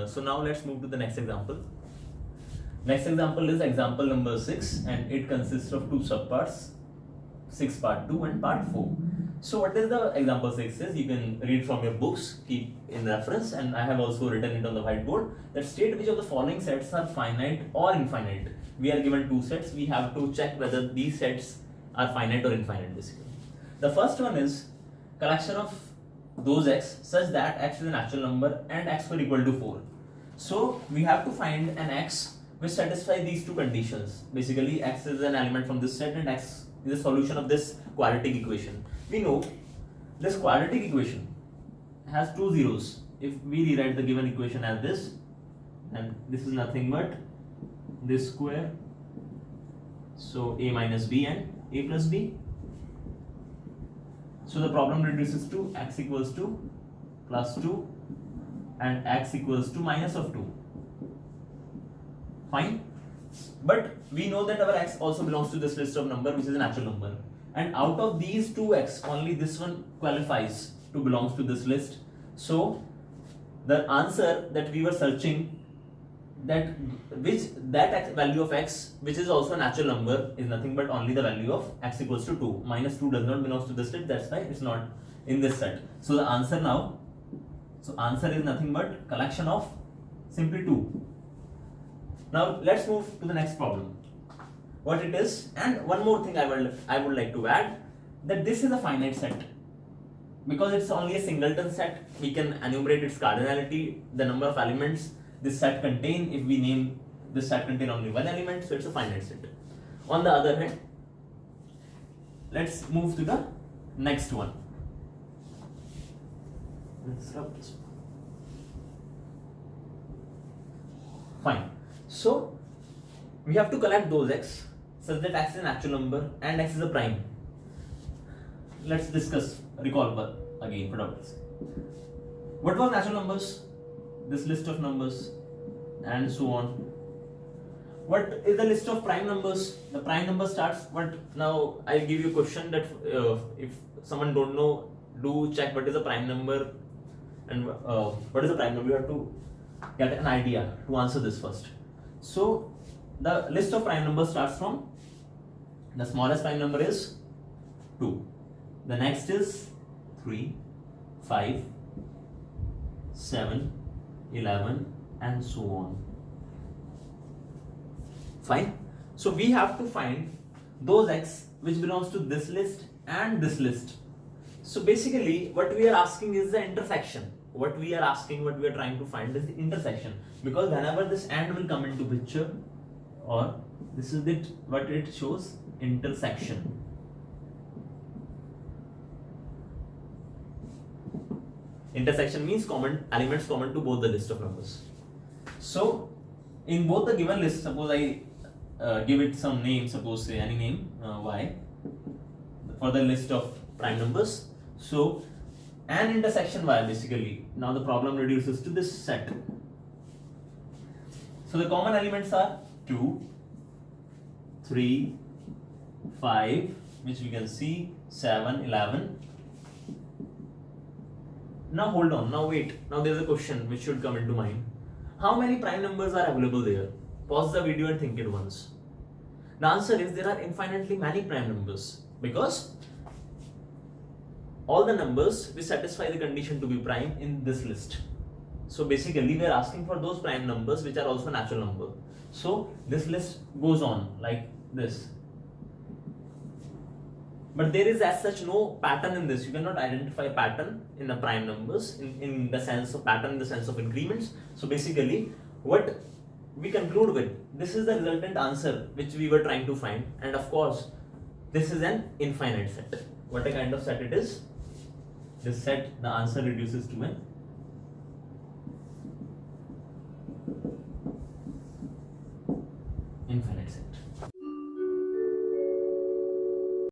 So now let's move to the next example. Next example is example number 6, and it consists of two subparts, 6 part 2 and part 4. So what is the example 6 is, you can read from your books, keep in reference, and I have also written it on the whiteboard, that state which of the following sets are finite or infinite. We are given two sets, we have to check whether these sets are finite or infinite basically. The first one is collection of those x such that x is a natural number and x will equal to 4. So we have to find an x which satisfies these two conditions. Basically x is an element from this set and x is a solution of this quadratic equation. We know this quadratic equation has two zeros. If we rewrite the given equation as this, and this is nothing but this square, so a minus b and a plus b. So the problem reduces to x equals to plus 2 and x equals to minus of 2. Fine. But we know that our x also belongs to this list of number, which is a natural number. And out of these two x, only this one qualifies to belongs to this list. So the answer that we were searching, that value of x, which is also a natural number, is nothing but only the value of x equals to 2. Minus 2 does not belong to this set, that's why it's not in this set. So the answer now, answer is nothing but collection of simply 2. Now let's move to the next problem. What it is, and one more thing I would like to add, that this is a finite set. Because it's only a singleton set, we can enumerate its cardinality, the number of elements this set contain. If we name this set contain only one element, so it's a finite set. On the other hand, let's move to the next one. Let's rub this one. Fine. So we have to collect those x such that x is an actual number and x is a prime. Let's recall again for doubts. What were natural numbers? This list of numbers and so on. What is the list of prime numbers? The prime number starts. Now I'll give you a question that if someone don't know, do check what is a prime number and what is a prime number. You have to get an idea to answer this first. So the list of prime numbers starts from the smallest prime number is 2. The next is 3, 5, 7, 11 and so on. Fine. So we have to find those x which belongs to this list and this list. So basically what we are asking is the intersection. What we are trying to find is the intersection, because whenever this and will come into picture, or this is what it shows, intersection. Intersection means elements common to both the list of numbers. So in both the given lists, suppose I give it some name, suppose say any name, y, for the list of prime numbers. So an intersection y basically. Now the problem reduces to this set. So the common elements are 2, 3, 5, which we can see, 7, 11. Now hold on, now wait, now there is a question which should come into mind. How many prime numbers are available there? Pause the video and think it once. The answer is there are infinitely many prime numbers, because all the numbers which satisfy the condition to be prime in this list. So basically we are asking for those prime numbers which are also natural number. So this list goes on like this. But there is as such no pattern in this. You cannot identify a pattern in the prime numbers in the sense of pattern, in the sense of increments. So basically what we conclude with, this is the resultant answer which we were trying to find, and of course this is an infinite set. What a kind of set it is? This set, the answer reduces to an